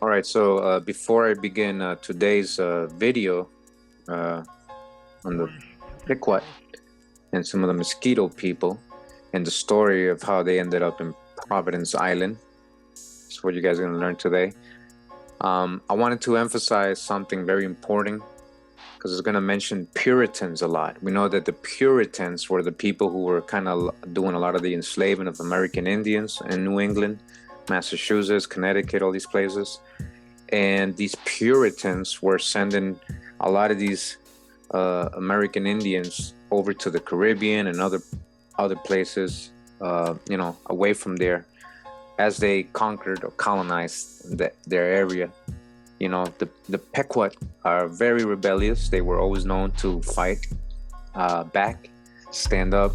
All right, so before I begin today's video on the Pequot and some of the mosquito people and the story of how they ended up in Providence Island, that's what you guys are going to learn today. I wanted to emphasize something very important because it's going to mention Puritans a lot. We know that the Puritans were the people who were kind of doing a lot of the enslavement of American Indians in New England, Massachusetts, Connecticut, all these places. And these Puritans were sending a lot of these American Indians over to the Caribbean and other places, away from there, as they conquered or colonized their area. You know, the Pequot are very rebellious. They were always known to fight back, stand up,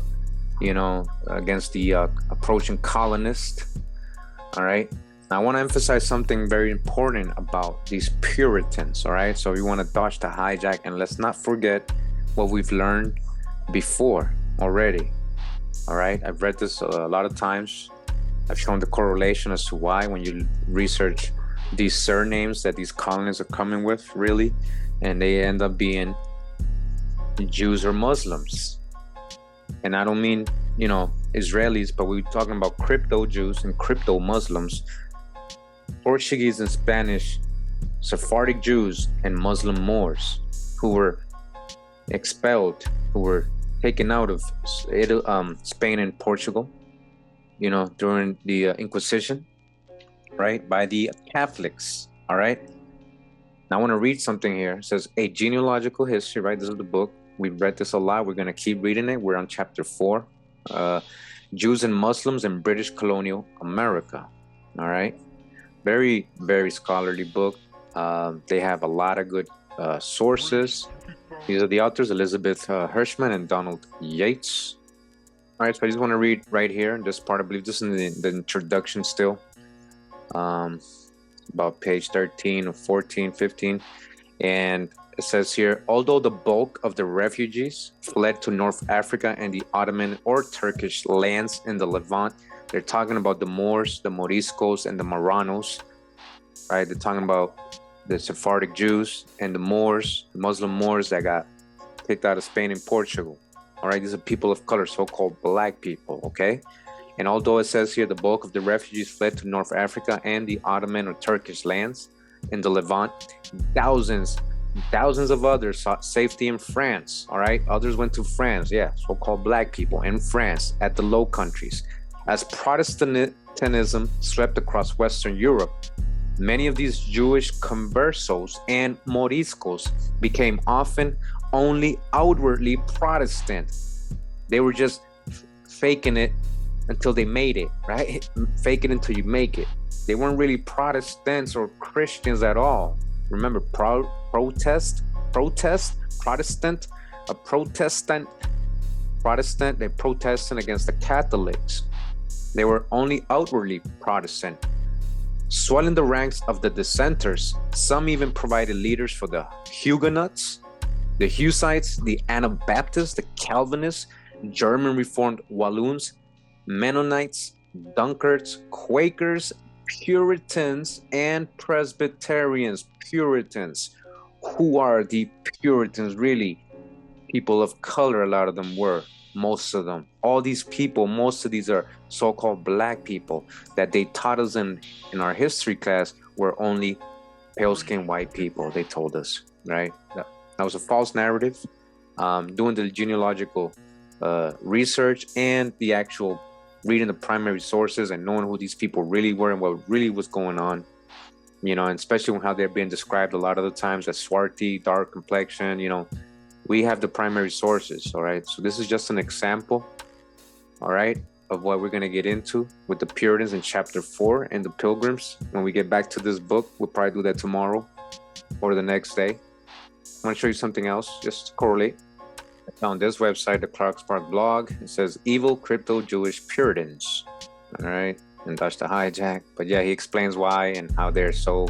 against the approaching colonists. All right. Now, I want to emphasize something very important about these Puritans. All right. So we want to dodge the hijack, and let's not forget what we've learned before already. All right. I've read this a lot of times. I've shown the correlation as to why when you research these surnames that these colonists are coming with, really, and they end up being Jews or Muslims. And I don't mean, Israelis, but we're talking about crypto Jews and crypto Muslims, Portuguese and Spanish, Sephardic Jews and Muslim Moors who were expelled, who were taken out of Spain and Portugal, during the Inquisition, right, by the Catholics. All right. Now I want to read something here. It says a genealogical history, right? This is the book. We've read this a lot. We're going to keep reading it. We're on chapter 4. Jews and Muslims in British colonial America. All right. Very, very scholarly book. They have a lot of good sources. These are the authors, Elizabeth Hirschman and Donald Yates. All right, so I just want to read right here in this part. I believe this is in the introduction still. About page 13 or 14, 15. And it says here, although the bulk of the refugees fled to North Africa and the Ottoman or Turkish lands in the Levant, they're talking about the Moors, the Moriscos, and the Marranos, right? They're talking about the Sephardic Jews and the Moors, the Muslim Moors that got kicked out of Spain and Portugal. All right, these are people of color, so-called black people, okay? And although it says here the bulk of the refugees fled to North Africa and the Ottoman or Turkish lands in the Levant, thousands of others sought safety in France, all right? Others went to France, so-called black people in France at the Low Countries. As Protestantism swept across Western Europe, many of these Jewish conversos and Moriscos became often only outwardly Protestant. They were just faking it until they made it, right? Fake it until you make it. They weren't really Protestants or Christians at all. Remember, Protestant, a Protestant, they're protesting against the Catholics. They were only outwardly Protestant. Swelling the ranks of the dissenters, some even provided leaders for the Huguenots, the Hussites, the Anabaptists, the Calvinists, German Reformed Walloons, Mennonites, Dunkards, Quakers, Puritans, and Presbyterians. Puritans. Who are the Puritans really? People of color, a lot of them were. Most of them. All these people, most of these are so-called black people that they taught us in our history class were only pale-skinned white people, they told us, right? That was a false narrative. Doing the genealogical research and the actual reading the primary sources and knowing who these people really were and what really was going on, and especially how they're being described a lot of the times as swarthy, dark complexion, we have the primary sources, all right? So this is just an example, all right, of what we're going to get into with the Puritans in chapter 4 and the Pilgrims. When we get back to this book, we'll probably do that tomorrow or the next day. I want to show you something else, just to correlate. I found this website, the Clark Spark blog. It says evil crypto Jewish Puritans. All right. And that's the hijack. But yeah, he explains why and how they're so,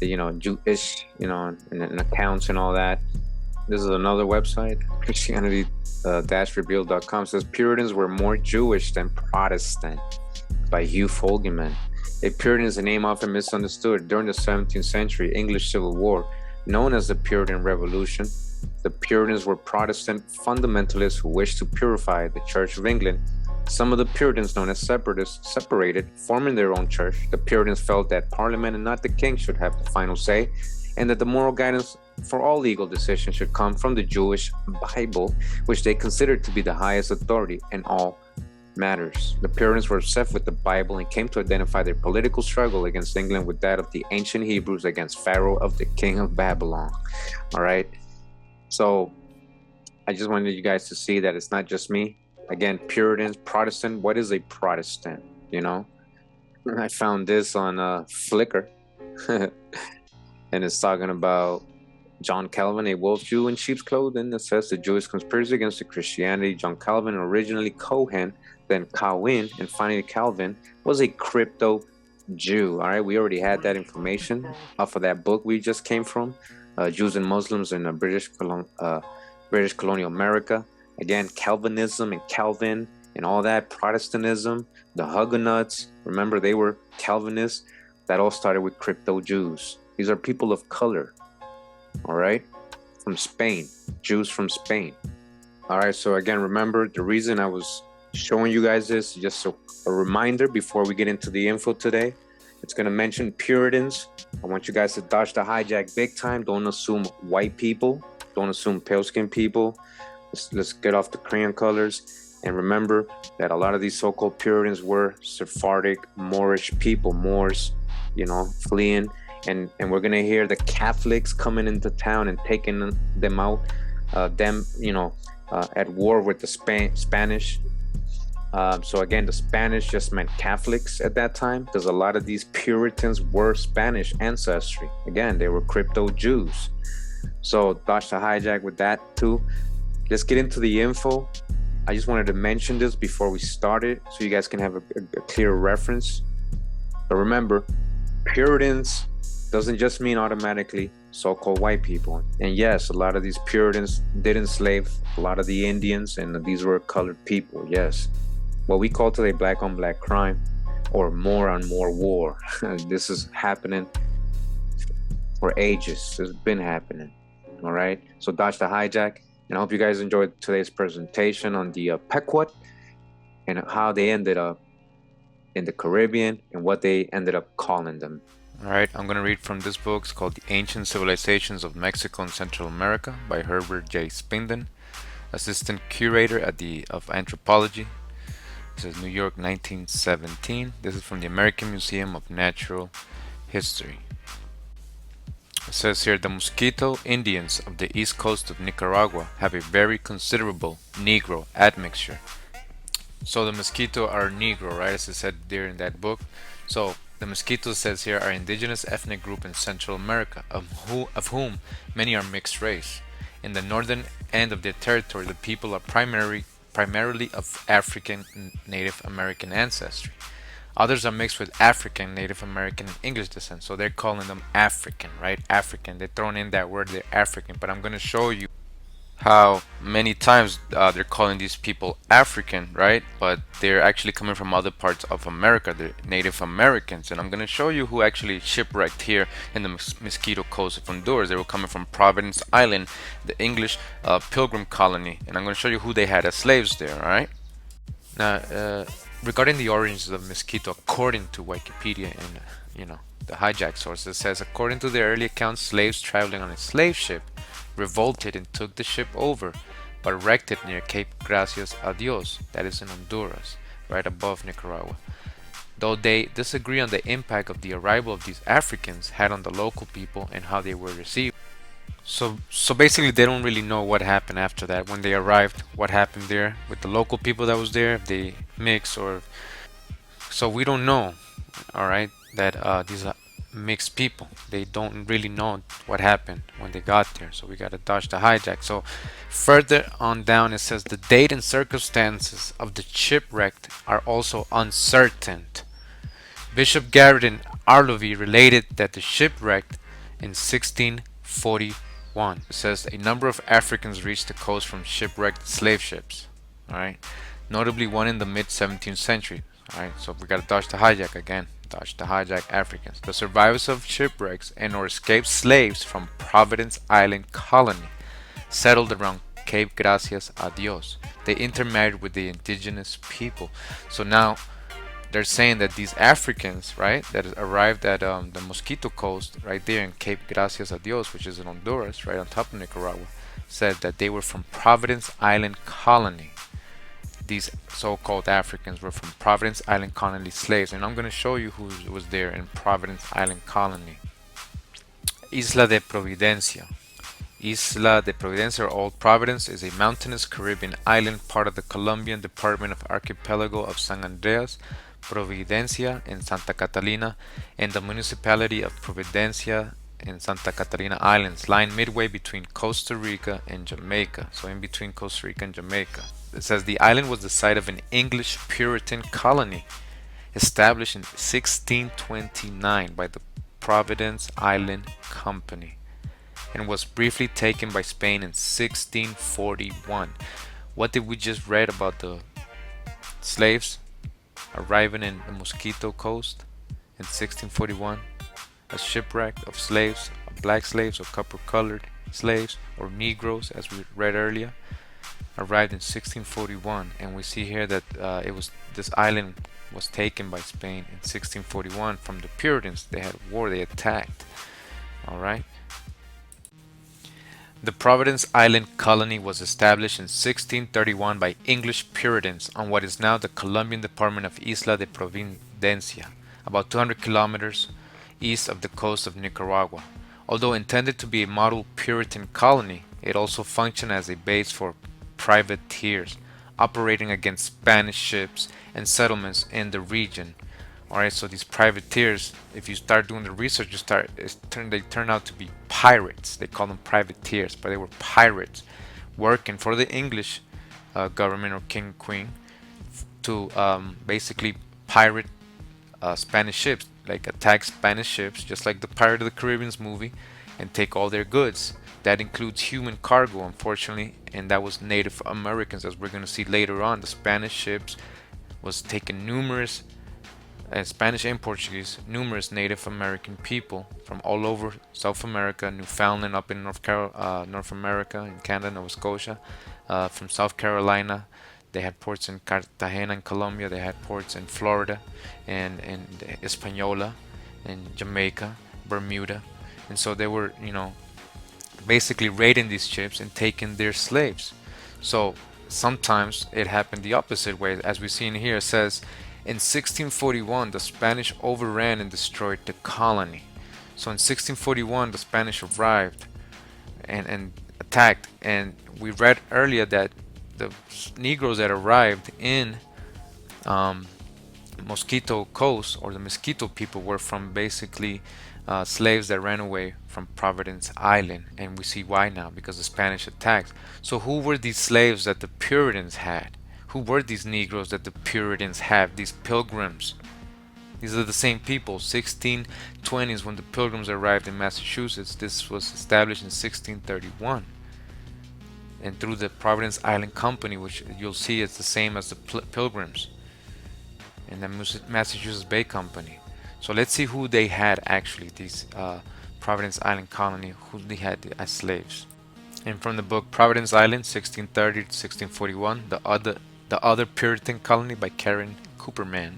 Jewish, and accounts and all that. This is another website, Christianity-revealed.com, says Puritans were more Jewish than Protestant by Hugh Folgeman. A Puritan is a name often misunderstood. During the 17th century English Civil War, known as the Puritan Revolution, the Puritans were Protestant fundamentalists who wished to purify the Church of England. Some of the Puritans, known as separatists, separated, forming their own church. The Puritans felt that Parliament and not the king should have the final say, and that the moral guidance for all legal decisions should come from the Jewish Bible, which they considered to be the highest authority in all matters. The Puritans were obsessed with the Bible and came to identify their political struggle against England with that of the ancient Hebrews against Pharaoh of the king of Babylon. All right. So I just wanted you guys to see that it's not just me. Again, Puritans, Protestant. What is a Protestant? You know, I found this on Flickr, and it's talking about John Calvin, a wolf Jew in sheep's clothing. It says the Jewish conspiracy against the Christianity. John Calvin, originally Cohen, then Cowen, and finally Calvin, was a crypto Jew. All right, we already had that information off of that book we just came from, Jews and Muslims in British colonial America. Again, Calvinism and Calvin and all that, Protestantism, the Huguenots, remember they were Calvinists. That all started with crypto Jews. These are people of color, all right, from Spain, Jews from Spain. All right, so again, remember the reason I was showing you guys this, just a reminder before we get into the info today. It's going to mention Puritans. I want you guys to dodge the hijack big time. Don't assume white people. Don't assume pale-skinned people. Let's get off the crayon colors. And remember that a lot of these so-called Puritans were Sephardic, Moorish people, Moors, you know, fleeing. And we're going to hear the Catholics coming into town and taking them out, at war with the Spanish. So again, the Spanish just meant Catholics at that time, because a lot of these Puritans were Spanish ancestry. Again, they were crypto Jews. So dodge the hijack with that too. Let's get into the info. I just wanted to mention this before we started so you guys can have a clear reference. But remember, Puritans doesn't just mean automatically so-called white people. And yes, a lot of these Puritans did enslave a lot of the Indians, and these were colored people, yes. What we call today black on black crime or more on more war. This is happening for ages. It's been happening. All right. So dodge the hijack. And I hope you guys enjoyed today's presentation on the Pequot and how they ended up in the Caribbean and what they ended up calling them. All right, I'm going to read from this book. It's called The Ancient Civilizations of Mexico and Central America by Herbert J. Spinden, Assistant Curator of Anthropology. It says New York, 1917. This is from the American Museum of Natural History. It says here, the Mosquito Indians of the east coast of Nicaragua have a very considerable Negro admixture. So the Mosquito are Negro, right, as it said there in that book. So the Mosquito, says here, are indigenous ethnic group in Central America, of whom many are mixed race. In the northern end of their territory, the people are primarily of African Native American ancestry. Others are mixed with African, Native American, and English descent. So they're calling them African, right? African. They're throwing in that word, they're African. But I'm going to show you how many times they're calling these people African, right? But they're actually coming from other parts of America. They're Native Americans. And I'm going to show you who actually shipwrecked here in the Mosquito Coast of Honduras. They were coming from Providence Island, the English pilgrim colony. And I'm going to show you who they had as slaves there, all right? Now, regarding the origins of mosquito, according to Wikipedia and the hijack source, it says, according to the early accounts, slaves traveling on a slave ship revolted and took the ship over, but wrecked it near Cape Gracias a Dios, that is in Honduras, right above Nicaragua. Though they disagree on the impact of the arrival of these Africans had on the local people and how they were received. So basically they don't really know what happened after that when they arrived, what happened there with the local people that was there, if they mix or so we don't know, all right, that these are mixed people. They don't really know what happened when they got there, so we got to dodge the hijack. So further on down it says the date and circumstances of the shipwreck are also uncertain. Bishop Garrett and Arlovy related that the shipwreck in 1641. It says a number of Africans reached the coast from shipwrecked slave ships, all right, notably one in the mid 17th century. All right, so we got to dodge the hijack again. sabotage, to hijack Africans, the survivors of shipwrecks and or escaped slaves from Providence Island colony settled around Cape Gracias a Dios. They intermarried with the indigenous people. So now they're saying that these Africans, right, that arrived at the Mosquito Coast, right there in Cape Gracias a Dios, which is in Honduras, right on top of Nicaragua, said that they were from Providence Island colony. These so-called Africans were from Providence Island colony slaves, and I'm going to show you who was there in Providence Island colony. Isla de Providencia. Isla de Providencia, or Old Providence, is a mountainous Caribbean island part of the Colombian Department of Archipelago of San Andreas, Providencia, and Santa Catalina, and the municipality of Providencia and Santa Catalina Islands, lying midway between Costa Rica and Jamaica. So in between Costa Rica and Jamaica. It says the island was the site of an English Puritan colony established in 1629 by the Providence Island Company and was briefly taken by Spain in 1641. What did we just read about the slaves arriving in the Mosquito Coast in 1641? A shipwreck of slaves, black slaves or copper-colored slaves or negroes, as we read earlier, arrived in 1641, and we see here that this island was taken by Spain in 1641 from the Puritans. They had war, they attacked. All right. The Providence Island colony was established in 1631 by English Puritans on what is now the Colombian department of Isla de Providencia, about 200 kilometers east of the coast of Nicaragua. Although intended to be a model Puritan colony, it also functioned as a base for privateers operating against Spanish ships and settlements in the region. Alright, so these privateers, if you start doing the research, they turn out to be pirates. They call them privateers, but they were pirates working for the English government or king queen to basically pirate Spanish ships, like attack Spanish ships, just like the Pirate of the Caribbean movie, and take all their goods. That includes human cargo, unfortunately, and that was Native Americans, as we're going to see later on. The Spanish ships was taking numerous Spanish and Portuguese, numerous Native American people from all over South America, Newfoundland, up in North America, in Canada, Nova Scotia, from South Carolina. They had ports in Cartagena in Colombia. They had ports in Florida and Hispaniola, in Jamaica, Bermuda, and so they were, basically raiding these ships and taking their slaves. So sometimes it happened the opposite way, as we see in here. It says, in 1641, the Spanish overran and destroyed the colony. So in 1641, the Spanish arrived and attacked. And we read earlier that the Negroes that arrived in Mosquito Coast, or the Mosquito people, were from basically slaves that ran away from Providence Island. And we see why now, because the Spanish attacked. So who were these slaves that the Puritans had? Who were these Negroes that the Puritans have? These pilgrims. These are the same people. 1620s, when the Pilgrims arrived in Massachusetts. This was established in 1631. And through the Providence Island Company, which you'll see is the same as the Pilgrims. And the Massachusetts Bay Company. So let's see who they had actually, these Providence Island Colony, who they had as slaves. And from the book Providence Island, 1630 to 1641, the other Puritan colony by Karen Cooperman.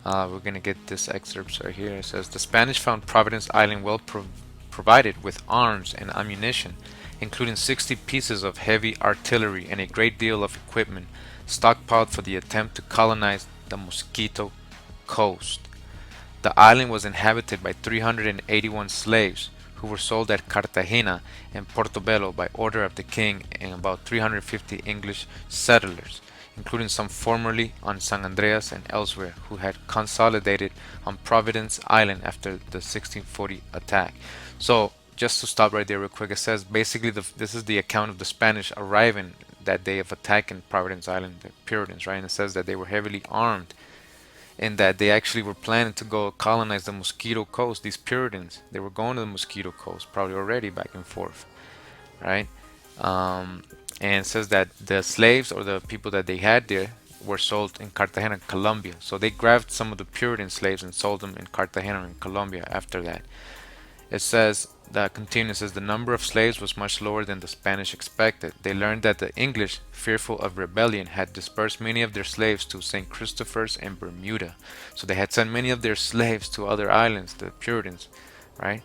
We're going to get this excerpt right here. It says, the Spanish found Providence Island well provided with arms and ammunition, including 60 pieces of heavy artillery and a great deal of equipment stockpiled for the attempt to colonize the Mosquito Coast. The island was inhabited by 381 slaves who were sold at Cartagena and Portobello by order of the king, and about 350 English settlers, including some formerly on San Andreas and elsewhere, who had consolidated on Providence Island after the 1640 attack. So just to stop right there real quick, it says basically this is the account of the Spanish arriving that day of attacking Providence Island, the Puritans, right? And it says that they were heavily armed and that they actually were planning to go colonize the Mosquito Coast. These Puritans, they were going to the Mosquito Coast probably already back and forth, right? And it says that the slaves, or the people that they had there, were sold in Cartagena, Colombia. So they grabbed some of the Puritan slaves and sold them in Cartagena and Colombia after that. It says that continues says the number of slaves was much lower than the Spanish expected. They learned that the English, fearful of rebellion, had dispersed many of their slaves to St. Christopher's and Bermuda. So they had sent many of their slaves to other islands, the Puritans, right?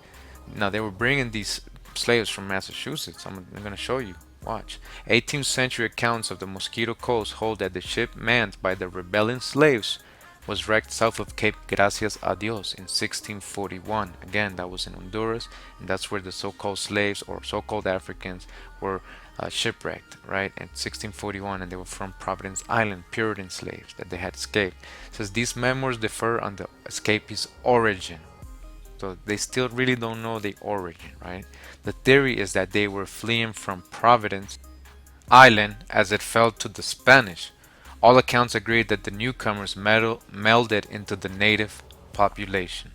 Now they were bringing these slaves from Massachusetts. I'm going to show you. Watch. 18th century accounts of the Mosquito Coast hold that the ship manned by the rebelling slaves was wrecked south of Cape Gracias a Dios in 1641. Again, that was in Honduras, and that's where the so-called slaves or so-called Africans were shipwrecked, right, in 1641, and they were from Providence Island, Puritan slaves that they had escaped. It says these memoirs differ on the escapees' origin. So they still really don't know the origin, right? The theory is that they were fleeing from Providence Island as it fell to the Spanish. All accounts agree that the newcomers melded into the native population.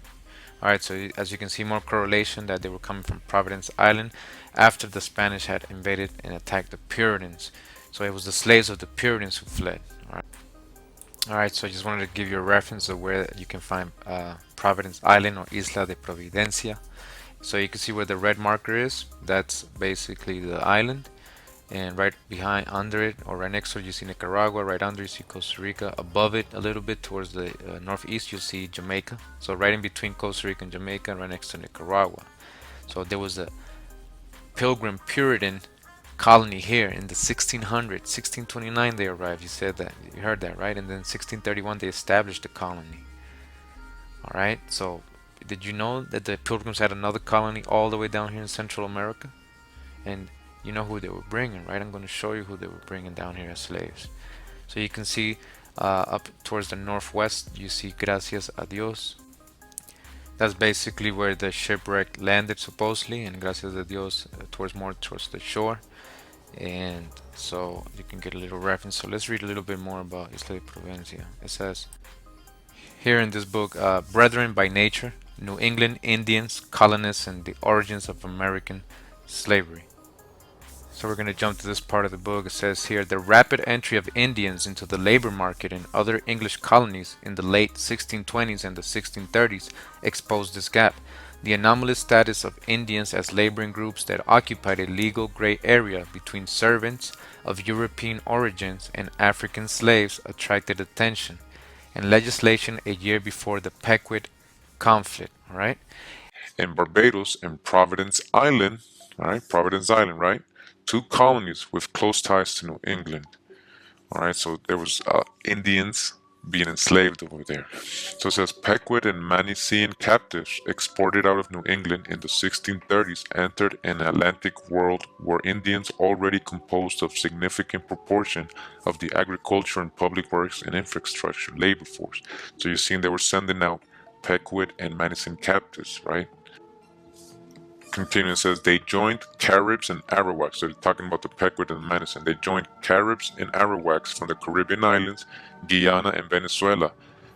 Alright, so as you can see, more correlation that they were coming from Providence Island after the Spanish had invaded and attacked the Puritans. So it was the slaves of the Puritans who fled. Alright, so I just wanted to give you a reference of where you can find Providence Island or Isla de Providencia. So you can see where the red marker is. That's basically the island. And right behind, under it, or right next to it, you see Nicaragua. Right under, you see Costa Rica. Above it, a little bit towards the northeast, you'll see Jamaica. So right in between Costa Rica and Jamaica, right next to Nicaragua. So there was a Pilgrim Puritan colony here in the 1600s. 1629 they arrived. You said that. You heard that, right? And then 1631 they established the colony. All right. So did you know that the Pilgrims had another colony all the way down here in Central America? And you know who they were bringing, right? I'm going to show you who they were bringing down here as slaves. So you can see up towards the northwest, you see Gracias a Dios. That's basically where the shipwreck landed supposedly, and Gracias a Dios more towards the shore. And so you can get a little reference. So let's read a little bit more about Isla de Providencia. It says here in this book, Brethren by Nature, New England Indians, Colonists, and the Origins of American Slavery. So we're going to jump to this part of the book. It says here, the rapid entry of Indians into the labor market in other English colonies in the late 1620s and the 1630s exposed this gap. The anomalous status of Indians as laboring groups that occupied a legal gray area between servants of European origins and African slaves attracted attention and legislation a year before the Pequot conflict, all right? In Barbados and Providence Island, all right, Providence Island, right? Two colonies with close ties to New England. All right, so there was Indians being enslaved over there. So it says Pequot and Manicean captives exported out of New England in the 1630s entered an Atlantic world where Indians already composed a significant proportion of the agriculture and public works and infrastructure labor force. So you're seeing they were sending out Pequot and Manicean captives, right? Continuing says they joined Caribs and Arawaks. So they're talking about the Pequot and Madison. They joined Caribs and Arawaks from the Caribbean islands, Guyana and Venezuela,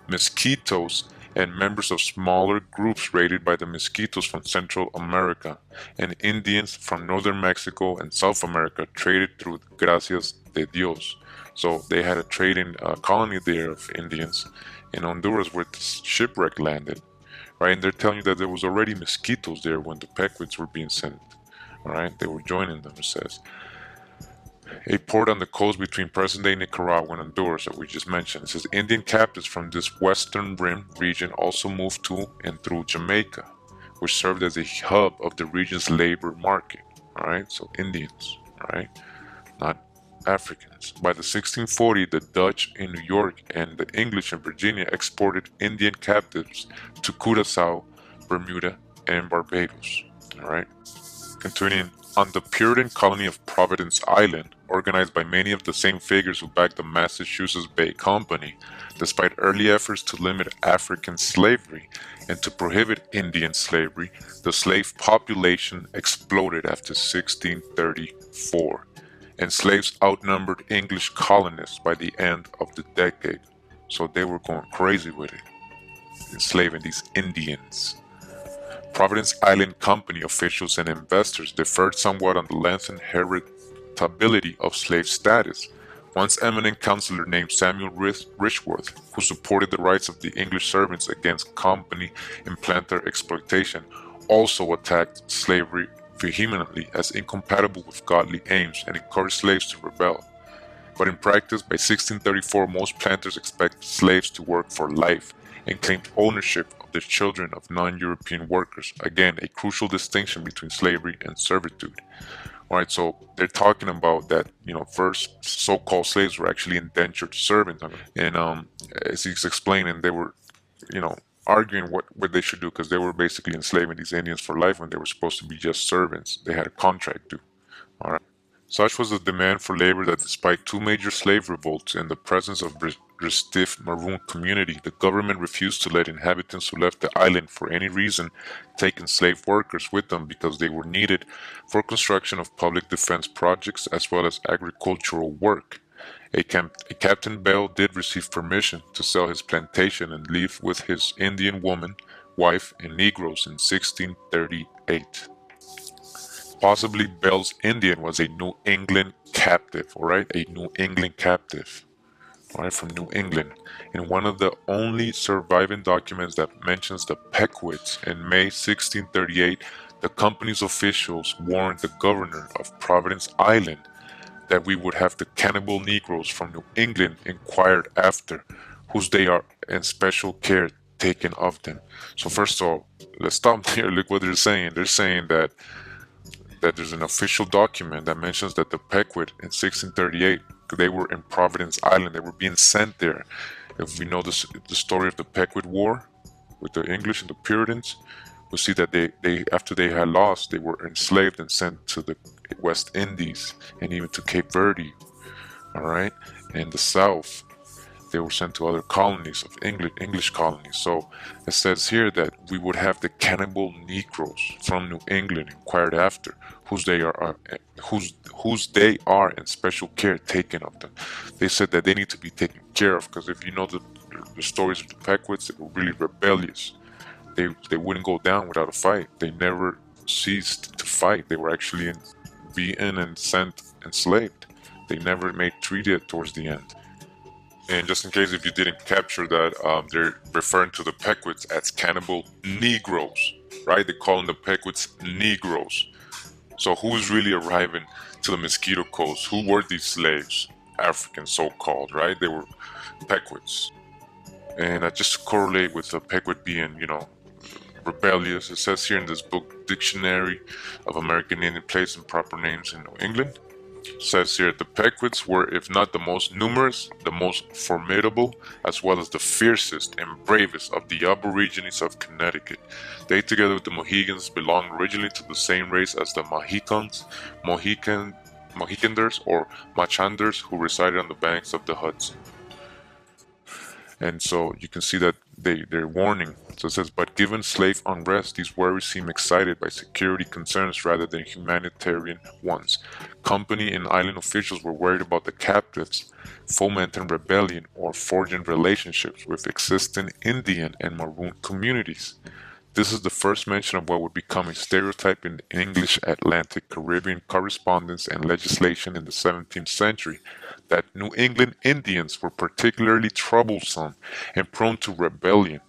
Mosquitoes, and members of smaller groups raided by the Mosquitoes from Central America, and Indians from northern Mexico and South America traded through Gracias de Dios. So they had a trading colony there of Indians in Honduras where the shipwreck landed. Right, and they're telling you that there was already mosquitoes there when the Pequots were being sent. All right, they were joining them. It says a port on the coast between present-day Nicaragua and Honduras that we just mentioned. It says Indian captives from this western rim region also moved to and through Jamaica, which served as a hub of the region's labor market. All right, so Indians. All right, not Africans. By the 1640, the Dutch in New York and the English in Virginia exported Indian captives to Curaçao, Bermuda, and Barbados. All right. Continuing on the Puritan colony of Providence Island, organized by many of the same figures who backed the Massachusetts Bay Company, despite early efforts to limit African slavery and to prohibit Indian slavery, the slave population exploded after 1634. And slaves outnumbered English colonists by the end of the decade. So they were going crazy with it, enslaving these Indians. Providence Island Company officials and investors differed somewhat on the land's inheritability of slave status. once eminent counselor named Samuel Richworth, who supported the rights of the English servants against company and planter exploitation, also attacked slavery vehemently as incompatible with godly aims and encouraged slaves to rebel. But in practice, by 1634, most planters expected slaves to work for life and claimed ownership of the children of non-European workers. Again, a crucial distinction between slavery and servitude. All right, so they're talking about that, first so-called slaves were actually indentured servants. And as he's explaining, they were, you know, arguing what they should do because they were basically enslaving these Indians for life when they were supposed to be just servants. They had a contract to. All right. Such was the demand for labor that despite two major slave revolts and the presence of stiff Maroon community, the government refused to let inhabitants who left the island for any reason take enslaved workers with them because they were needed for construction of public defense projects as well as agricultural work. Captain Bell did receive permission to sell his plantation and leave with his Indian woman, wife, and Negroes in 1638. Possibly Bell's Indian was a New England captive, all right? A New England captive, all right, from New England. In one of the only surviving documents that mentions the Pequots in May 1638, the company's officials warned the governor of Providence Island that we would have the cannibal Negroes from New England inquired after, whose they are and special care taken of them. So first of all, let's stop here. Look what they're saying. They're saying that there's an official document that mentions that the Pequot in 1638, they were in Providence Island. They were being sent there. If we know the story of the Pequot War with the English and the Puritans, we see that they after they had lost, they were enslaved and sent to the West Indies and even to Cape Verde. All right, and the South, they were sent to other colonies of English colonies. So it says here that we would have the cannibal Negroes from New England inquired after, whose they are and special care taken of them. They said that they need to be taken care of because if you know the stories of the Pequots, they were really rebellious. They wouldn't go down without a fight. They never ceased to fight. They were actually beaten and sent enslaved. They never made treaty towards the end. And just in case if you didn't capture that, they're referring to the Pequots as cannibal Negroes, right? They call them the Pequots Negroes. So who's really arriving to the Mosquito Coast? Who were these slaves? Africans, so-called, right? They were Pequots. And just to correlate with the Pequot being, rebellious, it says here in this book, Dictionary of American Indian Places and Proper Names in New England, says here the Pequots were, if not the most numerous, the most formidable, as well as the fiercest and bravest of the aborigines of Connecticut. They, together with the Mohegans, belonged originally to the same race as the Mohicanders or Machanders, who resided on the banks of the Hudson. And so you can see that they're warning. So it says, but given slave unrest, these worries seem excited by security concerns rather than humanitarian ones. Company and island officials were worried about the captives fomenting rebellion or forging relationships with existing Indian and Maroon communities. This is the first mention of what would become a stereotype in English Atlantic Caribbean correspondence and legislation in the 17th century, that New England Indians were particularly troublesome and prone to rebellion.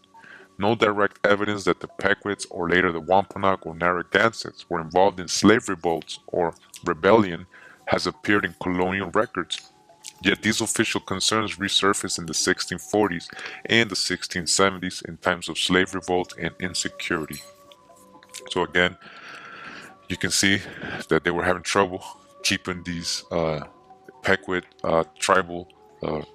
No direct evidence that the Pequots or later the Wampanoag or Narragansetts were involved in slave revolts or rebellion has appeared in colonial records. Yet these official concerns resurfaced in the 1640s and the 1670s in times of slave revolt and insecurity. So again, you can see that they were having trouble keeping these Pequot tribal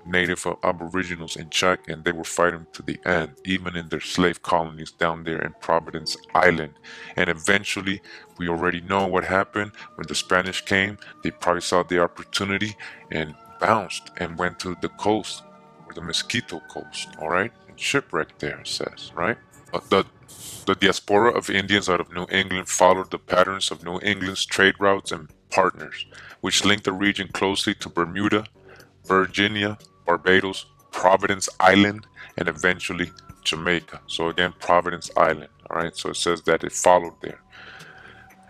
native aboriginals in check, and they were fighting to the end, even in their slave colonies down there in Providence Island. And eventually, we already know what happened when the Spanish came. They probably saw the opportunity and bounced and went to the coast, or the Mosquito Coast, all right? And shipwrecked there, it says, right? The diaspora of Indians out of New England followed the patterns of New England's trade routes and partners, which linked the region closely to Bermuda, Virginia, Barbados, Providence Island, and eventually Jamaica. So again, Providence Island, all right? So it says that it followed there.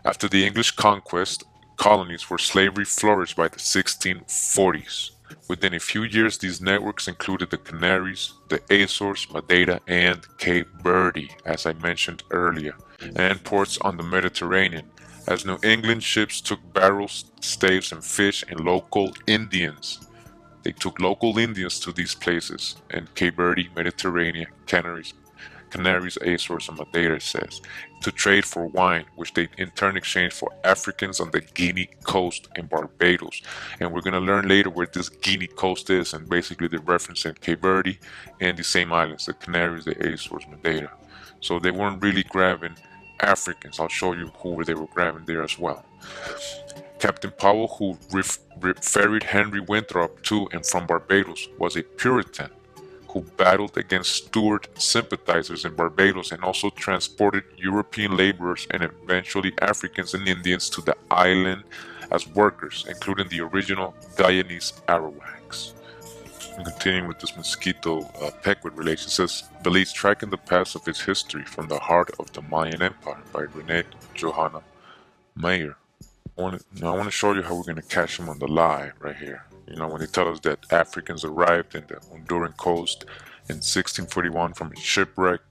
After the English conquest, colonies where slavery flourished by the 1640s. Within a few years, these networks included the Canaries, the Azores, Madeira, and Cape Verde, as I mentioned earlier, and ports on the Mediterranean, as New England ships took barrels, staves, and fish in local Indians. They took local Indians to these places, and Cape Verde, Mediterranean, Canaries, Azores, and Madeira says, to trade for wine, which they in turn exchanged for Africans on the Guinea coast and Barbados. And we're going to learn later where this Guinea coast is, and basically they're referencing Cape Verde and the same islands, the Canaries, the Azores, Madeira. So they weren't really grabbing Africans. I'll show you who they were grabbing there as well. Captain Powell, who ferried Henry Winthrop to and from Barbados, was a Puritan who battled against Stuart sympathizers in Barbados and also transported European laborers and eventually Africans and Indians to the island as workers, including the original Guyanese Arawaks. And continuing with this mosquito-Pequot relation, says, believes tracking the past of its history from the heart of the Mayan Empire by Renee Johanna Mayer. I want to show you how we're going to catch them on the lie right here. When they tell us that Africans arrived in the Honduran coast in 1641 from a shipwreck,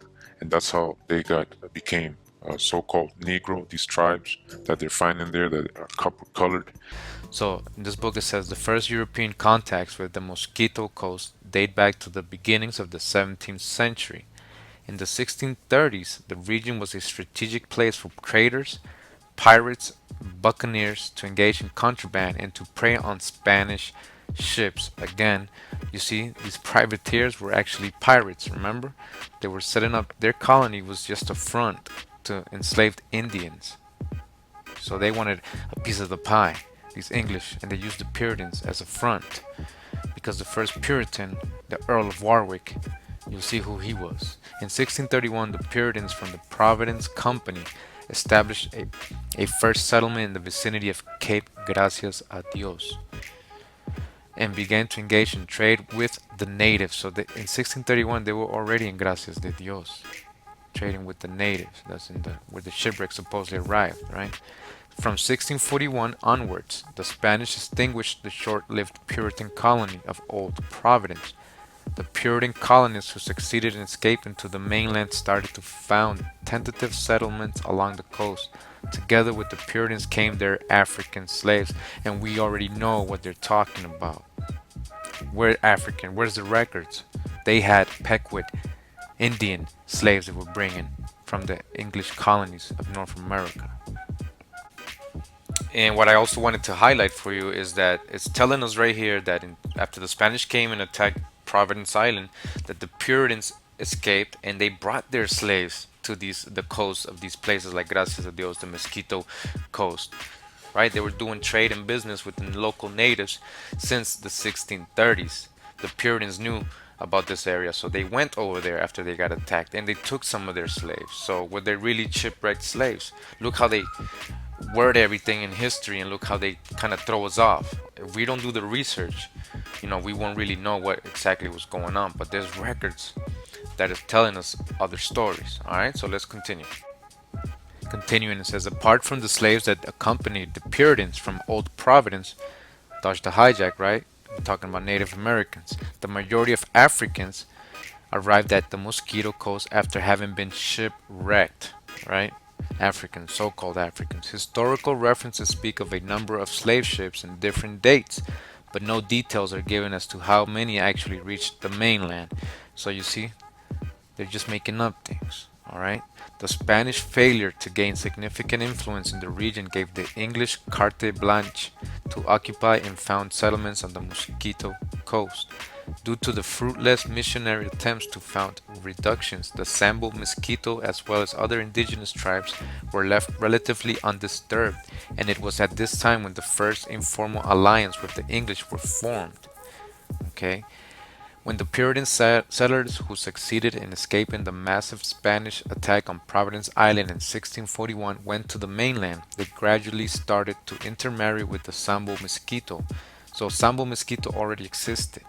and that's how they became so-called Negro, these tribes that they're finding there that are copper-colored. So in this book it says the first European contacts with the Mosquito Coast date back to the beginnings of the 17th century. In the 1630s, the region was a strategic place for traders, pirates, buccaneers to engage in contraband and to prey on Spanish ships. Again, you see, these privateers were actually pirates, remember? They were setting up, their colony was just a front to enslaved Indians. So they wanted a piece of the pie, these English, and they used the Puritans as a front. Because the first Puritan, the Earl of Warwick, you'll see who he was. In 1631, the Puritans from the Providence Company established a first settlement in the vicinity of Cape Gracias a Dios and began to engage in trade with the natives. So in 1631 they were already in Gracias de Dios, trading with the natives. That's where the shipwreck supposedly arrived, right? From 1641 onwards, the Spanish extinguished the short-lived Puritan colony of Old Providence. The Puritan colonists who succeeded in escaping to the mainland started to found tentative settlements along the coast. Together with the Puritans came their African slaves, and we already know what they're talking about. We're African. Where's the records? They had Pequot Indian slaves that were bringing from the English colonies of North America. And what I also wanted to highlight for you is that it's telling us right here that after the Spanish came and attacked Providence Island, that the Puritans escaped and they brought their slaves to the coast of these places like Gracias a Dios, the Mosquito Coast, right? They were doing trade and business with the local natives since the 1630s. The Puritans knew about this area, so they went over there after they got attacked and they took some of their slaves. So were they really shipwrecked slaves? Look how they word everything in history and look how they kind of throw us off. If we don't do the research, we won't really know what exactly was going on, but there's records that is telling us other stories. All right, so let's continue. Continuing, it says, apart from the slaves that accompanied the Puritans from Old Providence, dodge the hijack, right? I'm talking about Native Americans. The majority of Africans arrived at the Mosquito Coast after having been shipwrecked, right? Africans, so-called Africans. Historical references speak of a number of slave ships and different dates, but no details are given as to how many actually reached the mainland. So you see, they're just making up things, alright? The Spanish failure to gain significant influence in the region gave the English carte blanche to occupy and found settlements on the Mosquito Coast. Due to the fruitless missionary attempts to found reductions, the Sambo Mosquito as well as other indigenous tribes were left relatively undisturbed, and it was at this time when the first informal alliance with the English were formed. Okay, when the Puritan settlers who succeeded in escaping the massive Spanish attack on Providence Island in 1641 went to the mainland, they gradually started to intermarry with the Sambo Mosquito. So Sambo Mosquito already existed.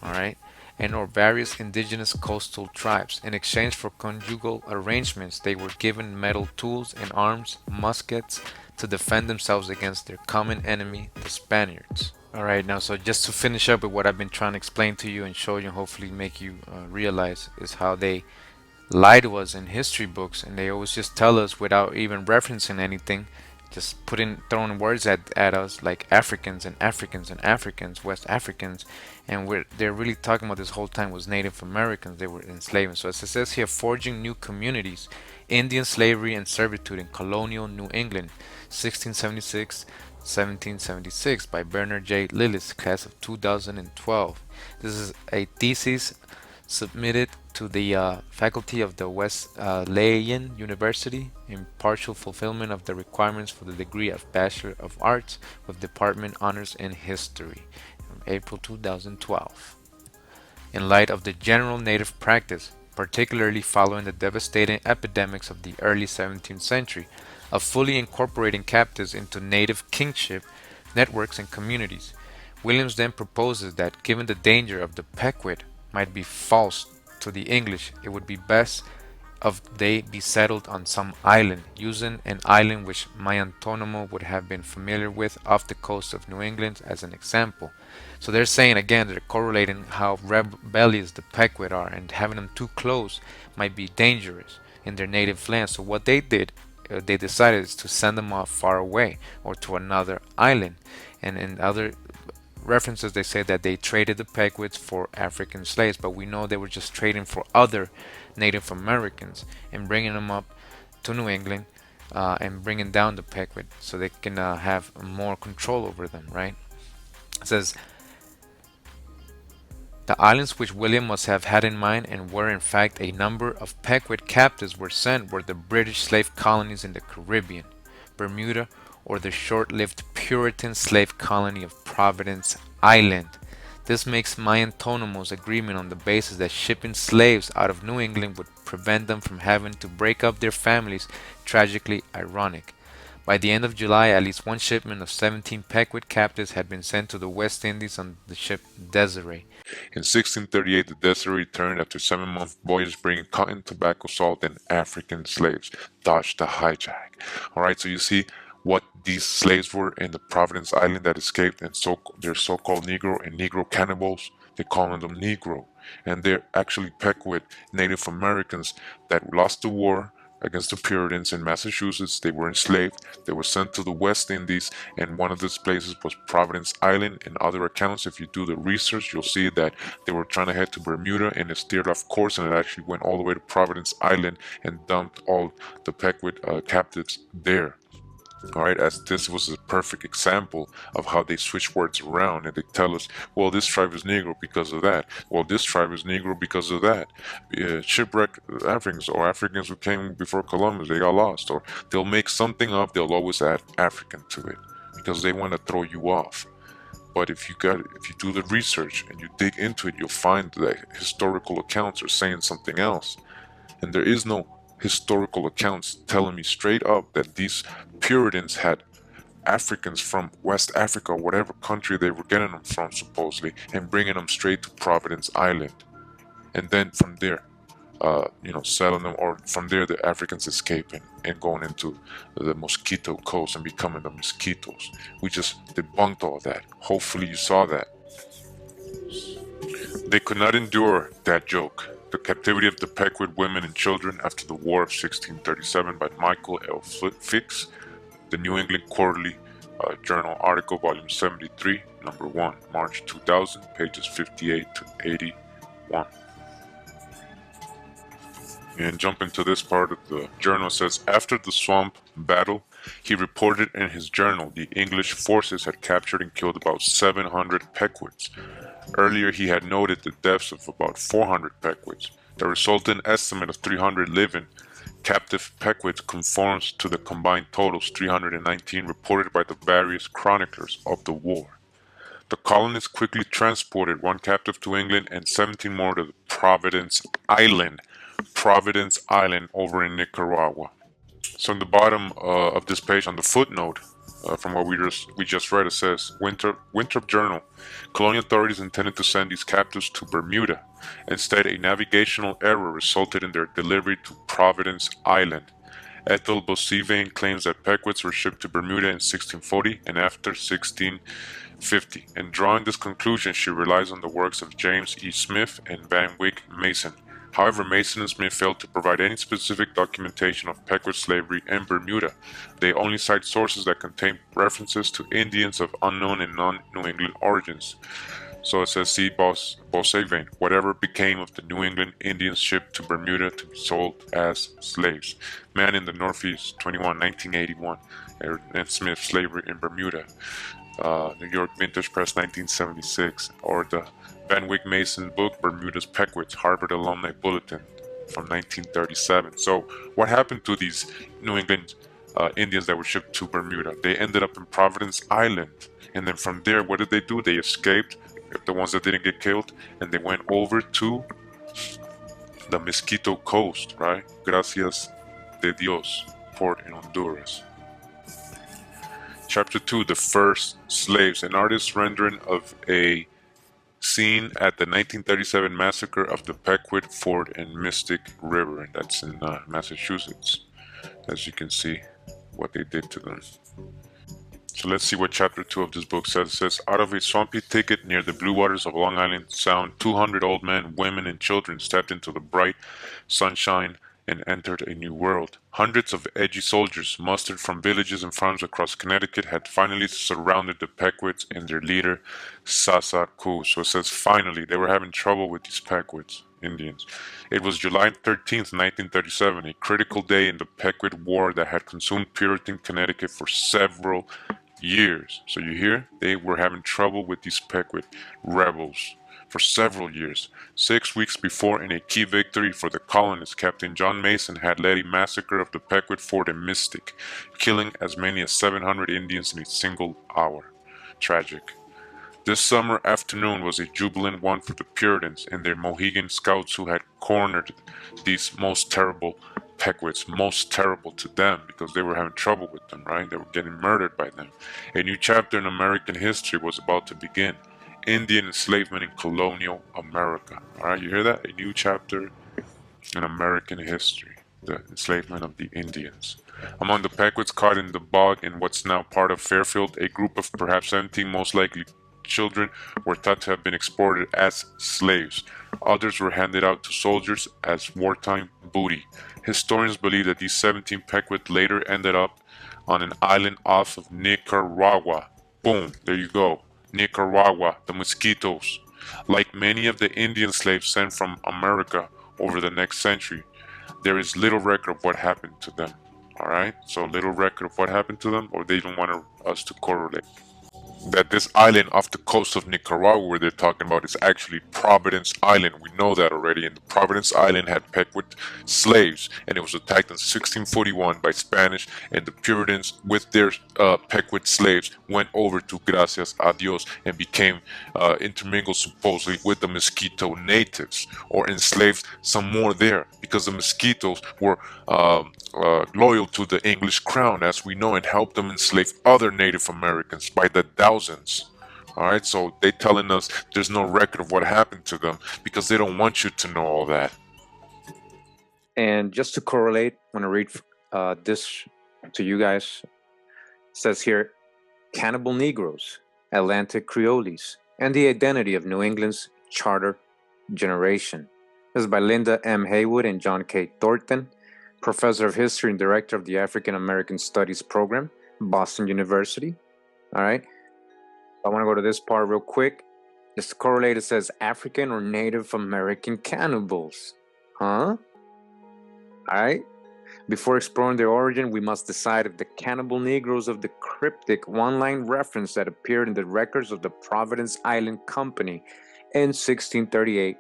Alright, and or various indigenous coastal tribes. In exchange for conjugal arrangements, they were given metal tools and arms, muskets, to defend themselves against their common enemy, the Spaniards. All right, now, so just to finish up with what I've been trying to explain to you and show you, and hopefully make you realize, is how they lie to us in history books, and they always just tell us without even referencing anything, just throwing words at us like Africans and Africans and Africans, West Africans, and they're really talking about this whole time was Native Americans. They were enslaving. So as it says here, forging new communities, Indian slavery and servitude in colonial New England, 1676. 1776 by Bernard J. Lillis, class of 2012. This is a thesis submitted to the faculty of the Wesleyan University in partial fulfillment of the requirements for the degree of Bachelor of Arts with Department Honors in History from April 2012. In light of the general native practice, particularly following the devastating epidemics of the early 17th century, of fully incorporating captives into native kingship networks and communities, Williams then proposes that given the danger of the Pequot might be false to the English, it would be best if they be settled on some island, using an island which Mayantonomo would have been familiar with off the coast of New England as an example. So they're saying again, they're correlating how rebellious the Pequot are, and having them too close might be dangerous in their native land. So what they did, they decided is to send them off far away or to another island. And in other references, they say that they traded the Pequots for African slaves, but we know they were just trading for other Native Americans and bringing them up to New England and bringing down the Pequot so they can have more control over them, right? It says the islands which William must have had in mind, and where in fact a number of Pequot captives were sent, were the British slave colonies in the Caribbean, Bermuda, or the short-lived Puritan slave colony of Providence Island. This makes Mayantonomo's agreement on the basis that shipping slaves out of New England would prevent them from having to break up their families tragically ironic. By the end of July, at least one shipment of 17 Pequot captives had been sent to the West Indies on the ship Desiree. In 1638, the Desiree returned after a 7-month voyage bringing cotton, tobacco, salt, and African slaves. Dodged the hijack. Alright, so you see what these slaves were in the Providence Island that escaped, and they're so-called Negro and Negro cannibals. They call them Negro. And they're actually Pequot Native Americans that lost the war against the Puritans in Massachusetts. They were enslaved. They were sent to the West Indies, and one of these places was Providence Island. In other accounts, if you do the research, you'll see that they were trying to head to Bermuda and it steered off course, and it actually went all the way to Providence Island and dumped all the Pequot captives there. Alright, as this was a perfect example of how they switch words around and they tell us, well, this tribe is Negro because of that. Well, this tribe is Negro because of that. Shipwrecked Africans or Africans who came before Columbus, they got lost. Or they'll make something up, they'll always add African to it because they want to throw you off. But if you do the research and you dig into it, you'll find that historical accounts are saying something else. And there is no historical accounts telling me straight up that these Puritans had Africans from West Africa, whatever country they were getting them from, supposedly, and bringing them straight to Providence Island, and then from there, selling them, or from there the Africans escaping and going into the Mosquito Coast and becoming the Mosquitoes. We just debunked all that. Hopefully, you saw that. They could not endure that joke. The Captivity of the Pequot Women and Children After the War of 1637 by Michael L. Fix, the New England Quarterly Journal article, volume 73, number 1, March 2000, pages 58 to 81. And jump into this part of the journal. It says, after the swamp battle, he reported in his journal the English forces had captured and killed about 700 Pequots. Earlier, he had noted the deaths of about 400 Pequots. The resultant estimate of 300 living captive Pequots conforms to the combined totals 319 reported by the various chroniclers of the war. The colonists quickly transported one captive to England and 17 more to Providence Island over in Nicaragua. So in the bottom of this page, on the footnote, from what we just read, it says, Winthrop Journal, colonial authorities intended to send these captives to Bermuda. Instead, a navigational error resulted in their delivery to Providence Island. Ethel Bossivane claims that Pequots were shipped to Bermuda in 1640, and after 16 1850. In drawing this conclusion, she relies on the works of James E. Smith and Van Wyck Mason. However, Mason and Smith failed to provide any specific documentation of Pequot slavery in Bermuda. They only cite sources that contain references to Indians of unknown and non-New England origins. So it says, see Boissevain, whatever became of the New England Indians shipped to Bermuda to be sold as slaves. Man in the Northeast, 1981. And Smith, Slavery in Bermuda. New York Vintage Press, 1976. Or the Van Wyck Mason book, Bermuda's Pequots, Harvard Alumni Bulletin from 1937. So what happened to these New England Indians that were shipped to Bermuda? They ended up in Providence Island. And then from there, what did they do? They escaped, the ones that didn't get killed, and they went over to the Mosquito Coast, right? Gracias de Dios, port in Honduras. Chapter 2, The First Slaves, an artist's rendering of a scene at the 1937 massacre of the Pequot Ford and Mystic River, and that's in Massachusetts. As you can see, what they did to them. So let's see what chapter 2 of this book says. It says, out of a swampy thicket near the blue waters of Long Island Sound, 200 old men, women, and children stepped into the bright sunshine and entered a new world. Hundreds of edgy soldiers, mustered from villages and farms across Connecticut, had finally surrounded the Pequots and their leader, Sasa Koo. So it says finally, they were having trouble with these Pequots Indians. It was July 13th, 1937, a critical day in the Pequot War that had consumed Puritan Connecticut for several years. So you hear? They were having trouble with these Pequot rebels for several years. 6 weeks before, in a key victory for the colonists, Captain John Mason had led a massacre of the Pequot Fort and Mystic, killing as many as 700 Indians in a single hour. Tragic. This summer afternoon was a jubilant one for the Puritans and their Mohegan scouts who had cornered these most terrible Pequots, most terrible to them because they were having trouble with them, right? They were getting murdered by them. A new chapter in American history was about to begin. Indian enslavement in colonial America. Alright, you hear that? A new chapter in American history. The enslavement of the Indians. Among the Pequots caught in the bog in what's now part of Fairfield, a group of perhaps 17 most likely children were thought to have been exported as slaves. Others were handed out to soldiers as wartime booty. Historians believe that these 17 Pequot later ended up on an island off of Nicaragua. Boom, there you go. Nicaragua, the Mosquitoes. Like many of the Indian slaves sent from America over the next century, there is little record of what happened to them. Alright, so little record of what happened to them, or they don't want us to correlate. That this island off the coast of Nicaragua where they're talking about is actually Providence Island. We know that already. And the Providence Island had Pequot slaves, and it was attacked in 1641 by Spanish, and the Puritans with their Pequot slaves went over to Gracias a Dios and became intermingled supposedly with the Mosquito natives, or enslaved some more there, because the Mosquitoes were loyal to the English crown, as we know, and helped them enslave other Native Americans by the thousands. Alright, so they telling us there's no record of what happened to them because they don't want you to know all that. And just to correlate, I want to read this to you guys. It says here, cannibal Negroes, Atlantic Creoles, and the Identity of New England's Charter Generation. This is by Linda M. Haywood and John K. Thornton, Professor of History and Director of the African American Studies Program, Boston University. All right. I want to go to this part real quick. Just to correlate, it says African or Native American cannibals. Huh? All right. Before exploring their origin, we must decide if the cannibal Negroes of the cryptic one-line reference that appeared in the records of the Providence Island Company in 1638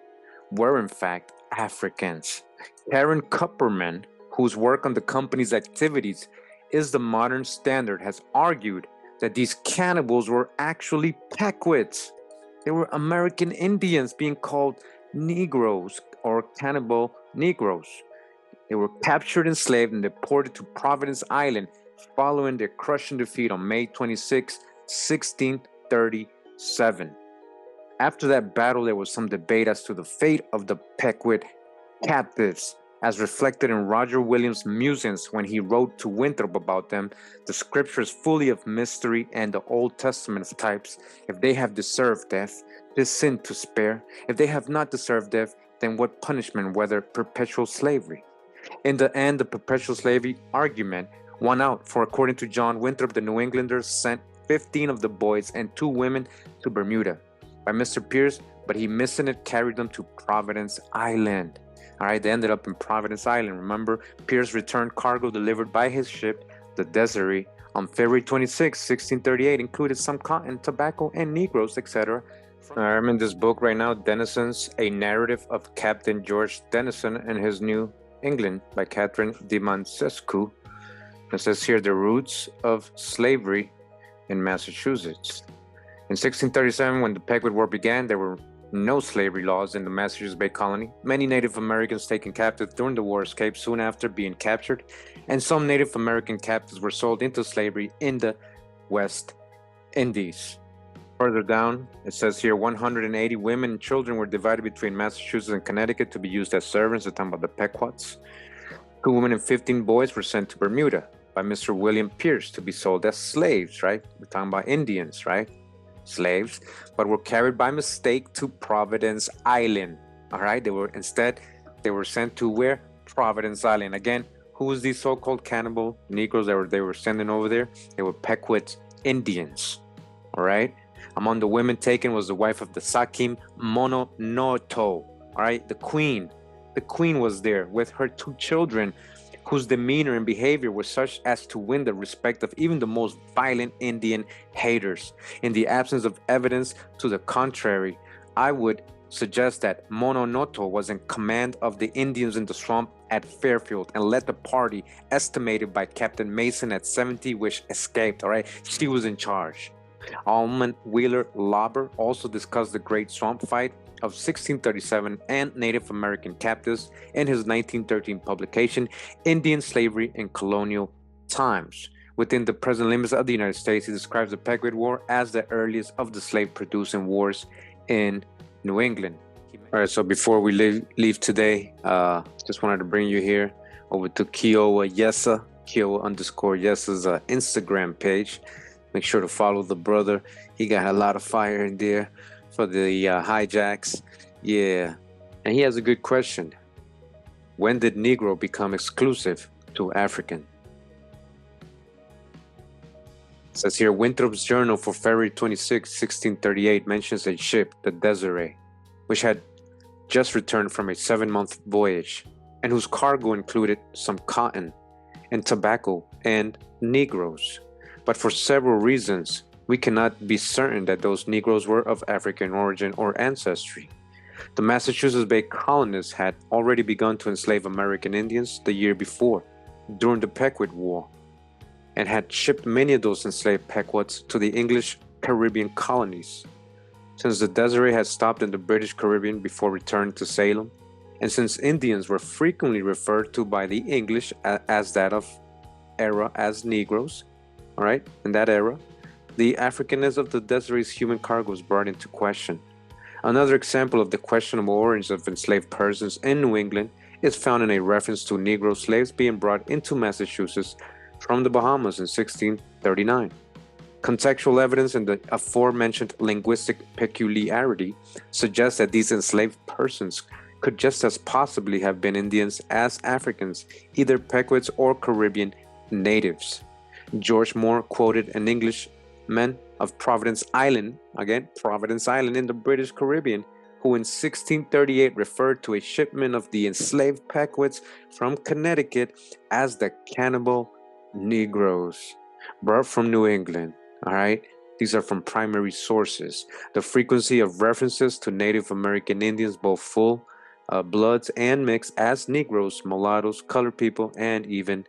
were in fact Africans. Karen Kupperman, whose work on the company's activities is the modern standard, has argued that these cannibals were actually Pequots. They were American Indians being called Negroes or cannibal Negroes. They were captured, enslaved, and deported to Providence Island following their crushing defeat on May 26, 1637. After that battle, there was some debate as to the fate of the Pequot captives. As reflected in Roger Williams' musings when he wrote to Winthrop about them, the scripture is fully of mystery and the Old Testament of types. If they have deserved death, this sin to spare. If they have not deserved death, then what punishment, whether perpetual slavery? In the end, the perpetual slavery argument won out, for according to John Winthrop, the New Englanders sent 15 of the boys and 2 women to Bermuda by Mr. Pierce, but he missing it carried them to Providence Island. All right, they ended up in Providence Island. Remember, Pierce returned cargo delivered by his ship, the Desiree, on February 26, 1638, included some cotton, tobacco, and negroes, etc. I'm in this book right now, Denison's A Narrative of Captain George Denison and His New England by Catherine de Montesquieu. It says here the roots of slavery in Massachusetts. In 1637, when the Pequot War began, there were no slavery laws in the Massachusetts Bay Colony. Many Native Americans taken captive during the war escaped soon after being captured, and some Native American captives were sold into slavery in the West Indies. Further down, it says here 180 women and children were divided between Massachusetts and Connecticut to be used as servants. They're talking about the Pequots. 2 women and 15 boys were sent to Bermuda by Mr. William Pierce to be sold as slaves, right? We're talking about Indians, right? Slaves, but were carried by mistake to Providence Island. All right, they were sent to where? Providence Island. Again, who was these so-called cannibal Negroes that they were sending over there? They were Pequot Indians. All right. Among the women taken was the wife of the Sakim Mononoto. All right, the queen. The queen was there with her 2 children, whose demeanor and behavior was such as to win the respect of even the most violent Indian haters. In the absence of evidence to the contrary, I would suggest that Mononoto was in command of the Indians in the swamp at Fairfield and led the party estimated by Captain Mason at 70, which escaped. All right, she was in charge. Almond Wheeler Lauber also discussed the Great Swamp Fight of 1637 and Native American captives in his 1913 publication, Indian Slavery in Colonial Times. Within the present limits of the United States, he describes the Pequot War as the earliest of the slave-producing wars in New England. All right, so before we leave today, just wanted to bring you here over to Kiowa Yesa, Kiowa_Yesa's Instagram page. Make sure to follow the brother. He got a lot of fire in there for the hijacks. Yeah. And he has a good question. When did Negro become exclusive to African? It says here, Winthrop's journal for February 26, 1638 mentions a ship, the Desiree, which had just returned from a 7-month voyage and whose cargo included some cotton and tobacco and negroes. But for several reasons, we cannot be certain that those Negroes were of African origin or ancestry. The Massachusetts Bay colonists had already begun to enslave American Indians the year before, during the Pequot War, and had shipped many of those enslaved Pequots to the English Caribbean colonies. Since the Desiree had stopped in the British Caribbean before returning to Salem, and since Indians were frequently referred to by the English as that of era as Negroes, all right, in that era, the Africanness of the Desiree's human cargo was brought into question. Another example of the questionable origins of enslaved persons in New England is found in a reference to Negro slaves being brought into Massachusetts from the Bahamas in 1639. Contextual evidence in the aforementioned linguistic peculiarity suggests that these enslaved persons could just as possibly have been Indians as Africans, either Pequots or Caribbean natives. George Moore quoted an Englishman of Providence Island, again, Providence Island in the British Caribbean, who in 1638 referred to a shipment of the enslaved Pequots from Connecticut as the cannibal Negroes, brought from New England. All right, these are from primary sources. The frequency of references to Native American Indians, both full bloods and mixed as Negroes, mulattoes, colored people, and even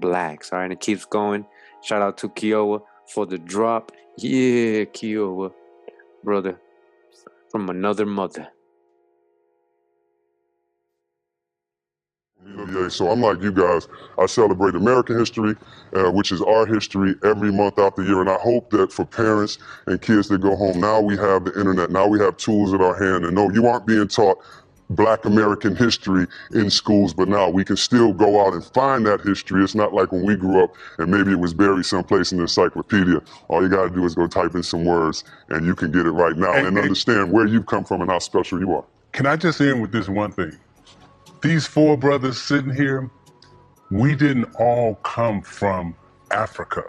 blacks. All right, and it keeps going. Shout out to Kiowa for the drop. Yeah, Kiowa, brother, from another mother. Yeah, so I'm like you guys. I celebrate American history, which is our history, every month out the year. And I hope that for parents and kids that go home, now we have the internet. Now we have tools at our hand. And no, you aren't being taught Black American history in schools, but now we can still go out and find that history. It's not like when we grew up and maybe it was buried someplace in the encyclopedia. All you got to do is go type in some words and you can get it right now and understand where you've come from and how special you are. Can I just end with this one thing? These four brothers sitting here, we didn't all come from Africa.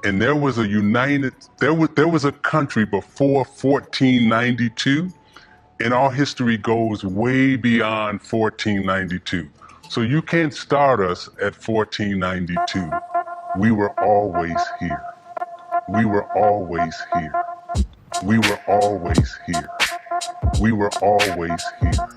And there was a country before 1492, and our history goes way beyond 1492. So you can't start us at 1492. We were always here. We were always here. We were always here. We were always here.